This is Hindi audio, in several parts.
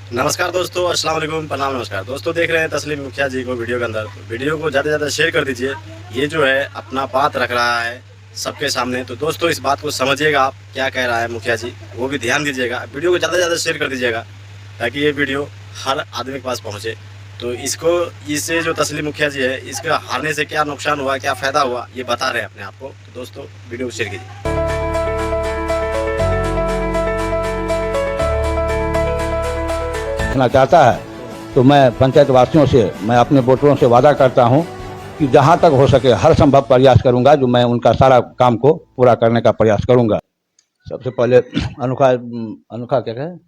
नमस्कार दोस्तों, अस्सलाम वालेकुम, प्रणाम, नमस्कार दोस्तों। देख रहे हैं तस्लीम मुखिया जी को वीडियो के अंदर। वीडियो को ज़्यादा से ज़्यादा शेयर कर दीजिए। ये जो है अपना बात रख रहा है सबके सामने, तो दोस्तों इस बात को समझिएगा। आप क्या कह रहा है मुखिया जी, वो भी ध्यान दीजिएगा। वीडियो को ज़्यादा से ज़्यादा शेयर कर दीजिएगा ताकि ये वीडियो हर आदमी के पास पहुँचे। तो इससे जो तस्लीम मुखिया जी है, इसके हारने से क्या नुकसान हुआ, क्या फ़ायदा हुआ, ये बता रहे हैं अपने आप को। तो दोस्तों वीडियो को शेयर कीजिए। रखना चाहता है तो मैं पंचायत वासियों से, मैं अपने वोटरों से वादा करता हूं कि जहां तक हो सके हर संभव प्रयास करूंगा, जो मैं उनका सारा काम को पूरा करने का प्रयास करूंगा। सबसे पहले अनोखा क्या कहें,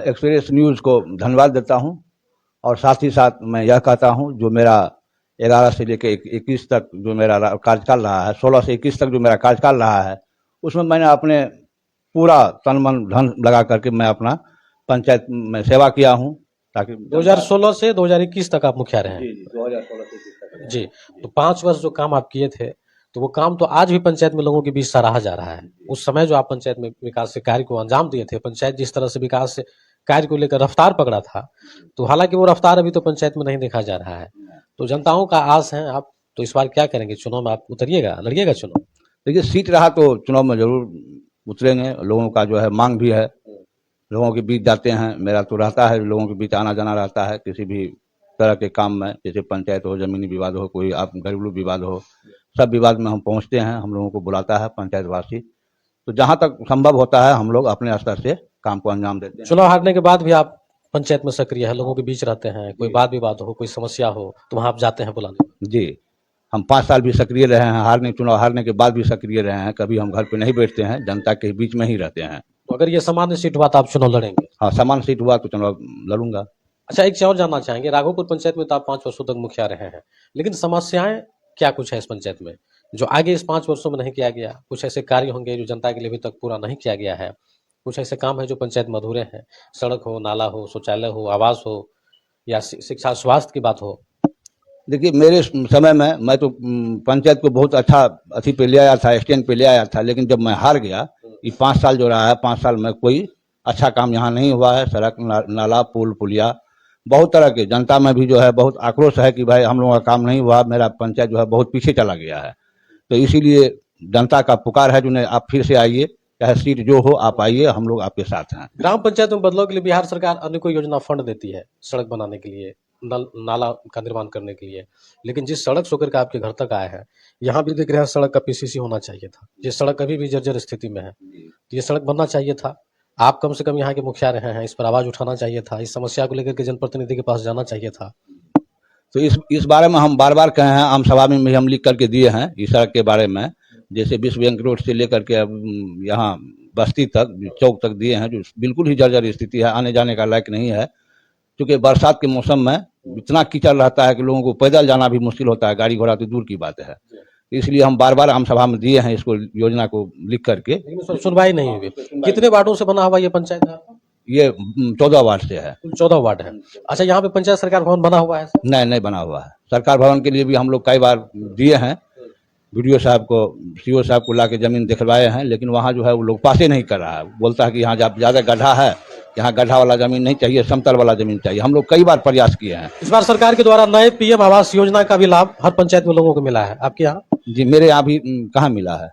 एक्सप्रेस न्यूज़ को धन्यवाद देता हूं। और साथ ही साथ मैं यह कहता हूं, जो मेरा 11 से लेकर 21 तक जो मेरा कार्यकाल रहा है, 16 से 21 तक जो मेरा कार्यकाल रहा है, उसमें मैंने अपने पूरा तन मन धन लगा करके मैं अपना पंचायत में सेवा किया हूं, ताकि 2016 से 2021 तक आप मुखिया रहे हैं। 2016 से जी, तो 5 वर्ष जो काम आप किए थे, तो वो काम तो आज भी पंचायत में लोगों के बीच सराहा जा रहा है। उस समय जो आप पंचायत में विकास के कार्य को अंजाम दिए थे, पंचायत जिस तरह से विकास से कार्य को लेकर रफ्तार पकड़ा था, तो हालांकि वो रफ्तार अभी तो पंचायत में नहीं देखा जा रहा है। तो जनताओं का आस है, आप तो इस बार क्या करेंगे? चुनाव में आप उतरिएगा, लड़िएगा चुनाव? देखिए, सीट रहा तो चुनाव में जरूर उतरेंगे। लोगों का जो है मांग भी है, लोगों के बीच जाते हैं। मेरा तो रहता है, लोगों के बीच आना जाना रहता है किसी भी तरह के काम में, जैसे पंचायत हो, जमीनी विवाद हो, कोई आप घरेलू विवाद हो, सब विवाद में हम पहुंचते हैं। हम लोगों को बुलाता है पंचायतवासी, तो जहां तक संभव होता है हम लोग अपने स्तर से काम को अंजाम देते हैं। चुनाव हारने के बाद भी आप पंचायत में सक्रिय है, लोगों के बीच रहते हैं, कोई वाद विवाद हो, कोई समस्या हो, तो वहां आप जाते हैं बुलाने? जी, हम 5 साल भी सक्रिय रहे हैं, चुनाव हारने के बाद भी सक्रिय रहे हैं। कभी हम घर पे नहीं बैठते हैं, जनता के बीच में ही रहते हैं। तो अगर ये सामान्य सीट हुआ तो आप चुनाव लड़ेंगे? हाँ, समान सीट हुआ तो चुनाव लड़ूंगा। अच्छा, एक चीज और जानना चाहेंगे, राघोपुर पंचायत में तो आप 5 वर्षों तक मुखिया रहे हैं, लेकिन समस्याएं क्या कुछ है इस पंचायत में जो आगे इस 5 वर्षों में नहीं किया गया? कुछ ऐसे कार्य होंगे जो जनता के लिए अभी तक पूरा नहीं किया गया है, कुछ ऐसे काम है जो पंचायत में अधूरे हैं, सड़क हो, नाला हो, शौचालय हो, आवास हो, या शिक्षा स्वास्थ्य की बात हो? देखिए, मेरे समय में मैं तो पंचायत को बहुत अच्छा अथी पे ले आया था, स्टैंड पे ले आया था। लेकिन जब मैं हार गया, ये 5 साल जो रहा है, 5 साल में कोई अच्छा काम यहाँ नहीं हुआ है। सड़क, नाला, पुल, पुलिया, बहुत तरह के जनता में भी जो है बहुत आक्रोश है कि भाई हम लोगों का काम नहीं हुआ, मेरा पंचायत जो है बहुत पीछे चला गया है। तो इसीलिए जनता का पुकार है, जो आप फिर से आइए, चाहे सीट जो हो आप आइए, हम लोग आपके साथ हैं। ग्राम पंचायत में बदलाव के लिए बिहार सरकार अनेकों योजना फंड देती है, सड़क बनाने के लिए, नाला का निर्माण करने के लिए, लेकिन जिस सड़क से होकर के आपके घर तक आए हैं, यहाँ भी देख रहे हैं सड़क का पीसीसी होना चाहिए था। ये सड़क अभी भी जर्जर स्थिति में है, तो ये सड़क बनना चाहिए था। आप कम से कम यहाँ के मुखिया रहे हैं, इस पर आवाज उठाना चाहिए था, इस समस्या को लेकर के जनप्रतिनिधि के पास जाना चाहिए था। तो इस बारे में हम बार बार कहे हैं, आम सभा में भी हम लिख करके दिए हैं इस सड़क के बारे में। जैसे विश्व बैंक रोड से लेकर के यहाँ बस्ती तक, चौक तक दिए हैं, जो बिल्कुल ही जर्जर स्थिति है, आने जाने का लायक नहीं है। क्योंकि बरसात के मौसम में इतना कीचड़ रहता है कि लोगों को पैदल जाना भी मुश्किल होता है, गाड़ी घोड़ा तो दूर की बात है। इसलिए हम बार बार आम सभा में दिए हैं इसको, योजना को लिख करके। लेकिन सुनवाई नहीं हुई। कितने वार्डों से बना हुआ ये पंचायत है आपका? ये 14 वार्ड से है। 14 वार्ड है। अच्छा, यहाँ पे पंचायत सरकार भवन बना हुआ है? नहीं बना हुआ है। सरकार भवन के लिए भी हम लोग कई बार दिए हैं, वीडियो साहब को, सीओ साहब को ला के जमीन दिखवाए हैं, लेकिन वहाँ जो है वो लोग पासे नहीं कर रहा है। बोलता है कि यहाँ ज़्यादा गड्ढा है, यहाँ गड्ढा वाला जमीन नहीं चाहिए, समतल वाला जमीन चाहिए। हम लोग कई बार प्रयास किए हैं। इस बार सरकार के द्वारा नए पीएम आवास योजना का भी लाभ हर पंचायत में लोगों को मिला है, आपके यहाँ? जी, मेरे यहाँ भी कहाँ मिला है।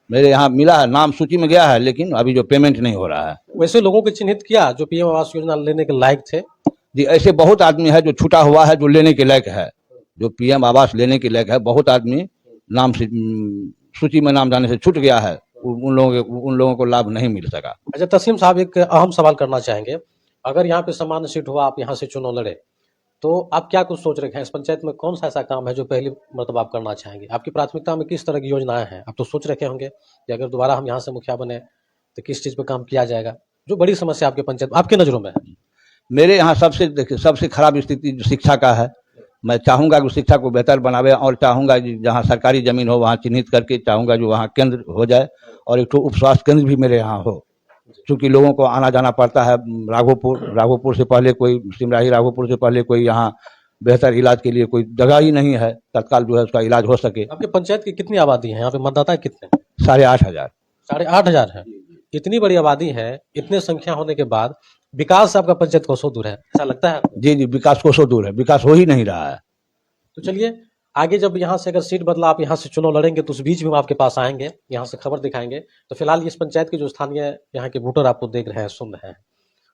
मेरे यहाँ मिला है, नाम सूची में गया है, लेकिन अभी जो पेमेंट नहीं हो रहा है। वैसे लोगों को चिन्हित किया जो पीएम आवास योजना लेने के लायक थे? जी, ऐसे बहुत आदमी है जो छूटा हुआ है, जो लेने के लायक है, जो पीएम आवास लेने के लायक है। बहुत आदमी नाम से सूची में नाम जाने से छूट गया है, उन लोगों को लाभ नहीं मिल सका। अच्छा तस्लीम साहब, एक अहम सवाल करना चाहेंगे, अगर यहाँ पे सामान्य सीट हुआ, आप यहाँ से चुनाव लड़े, तो आप क्या कुछ सोच रखे हैं? इस पंचायत में कौन सा ऐसा काम है जो पहली मरतबा आप करना चाहेंगे? आपकी प्राथमिकता में किस तरह की योजनाएं हैं? आप तो सोच रखे होंगे कि अगर दोबारा हम यहाँ से मुखिया बने तो किस चीज पे काम किया जाएगा, जो बड़ी समस्या आपके पंचायत आपके नजरों में है? मेरे यहाँ सबसे खराब स्थिति शिक्षा का है। मैं चाहूँगा कि शिक्षा को बेहतर बनावे, और चाहूँगा कि जहाँ सरकारी ज़मीन हो वहाँ चिन्हित करके चाहूँगा जो वहाँ केंद्र हो जाए, और एक तो उप स्वास्थ्य केंद्र भी मेरे यहाँ हो। क्योंकि लोगों को आना जाना पड़ता है राघोपुर से पहले कोई सिमराही, राघोपुर से पहले कोई यहाँ बेहतर इलाज के लिए कोई जगह ही नहीं है, तत्काल जो है उसका इलाज हो सके। आपके पंचायत की कितनी आबादी है? यहाँ पे मतदाता कितने? 8,500। 8,500 है। इतनी बड़ी आबादी है, इतने संख्या होने के बाद विकास आपका पंचायत कोसों दूर है, ऐसा लगता है आपको? जी जी, विकास कोसों दूर है, विकास हो ही नहीं रहा है। तो चलिए आगे जब यहाँ से अगर सीट बदला, आप यहाँ से चुनाव लड़ेंगे तो उस बीच में हम आपके पास आएंगे, यहाँ से खबर दिखाएंगे। तो फिलहाल इस पंचायत के जो स्थानीय यहाँ के वोटर आपको देख रहे हैं, सुन रहे हैं,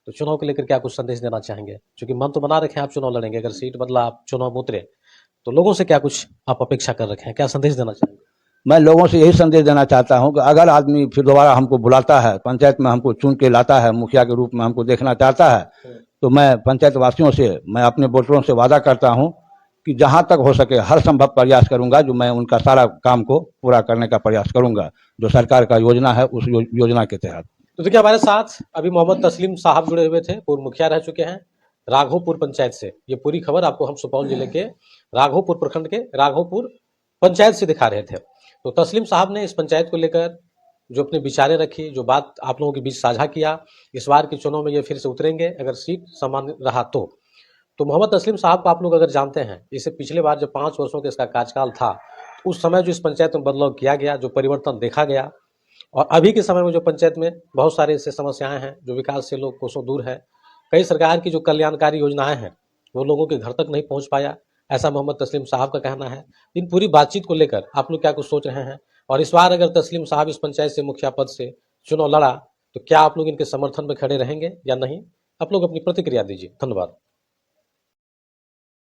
तो चुनाव को लेकर क्या कुछ संदेश देना चाहेंगे? क्योंकि मन तो बना रखे हैं आप चुनाव लड़ेंगे, अगर सीट बदला आप चुनाव में उतरे तो लोगों से क्या कुछ आप अपेक्षा कर रखे हैं, क्या संदेश देना चाहेंगे? मैं लोगों से यही संदेश देना चाहता हूं कि अगर आदमी फिर दोबारा हमको बुलाता है, पंचायत में हमको चुन के लाता है, मुखिया के रूप में हमको देखना चाहता है, तो मैं पंचायत वासियों से, मैं अपने वोटरों से वादा करता हूं कि जहां तक हो सके हर संभव प्रयास करूंगा, जो मैं उनका सारा काम को पूरा करने का प्रयास करूंगा, जो सरकार का योजना है उस योजना के तहत। तो देखिए हमारे साथ अभी मोहम्मद तस्लीम साहब जुड़े हुए थे, पूर्व मुखिया रह चुके हैं राघोपुर पंचायत से। ये पूरी खबर आपको हम सुपौल जिले के राघोपुर प्रखंड के राघोपुर पंचायत से दिखा रहे थे। तो तस्लीम साहब ने इस पंचायत को लेकर जो अपने विचारें रखी, जो बात आप लोगों के बीच साझा किया, इस बार के चुनाव में ये फिर से उतरेंगे अगर सीट समान रहा तो मोहम्मद तस्लीम साहब को आप लोग अगर जानते हैं, इससे पिछले बार जब 5 वर्षों का इसका कार्यकाल था, उस समय जो इस पंचायत में बदलाव किया गया, जो परिवर्तन देखा गया, और अभी के समय में जो पंचायत में बहुत सारी ऐसी समस्याएं हैं, जो विकास से लोग कोसों दूर है, कई सरकार की जो कल्याणकारी योजनाएं हैं वो लोगों के घर तक नहीं पहुंच पाया, ऐसा मोहम्मद तस्लीम साहब का कहना है। इन पूरी बातचीत को लेकर आप लोग क्या कुछ सोच रहे हैं, और इस बार अगर तस्लीम साहब इस पंचायत से मुखिया पद से चुनाव लड़ा तो क्या आप लोग इनके समर्थन में खड़े रहेंगे या नहीं? आप लोग अपनी प्रतिक्रिया दीजिए। धन्यवाद।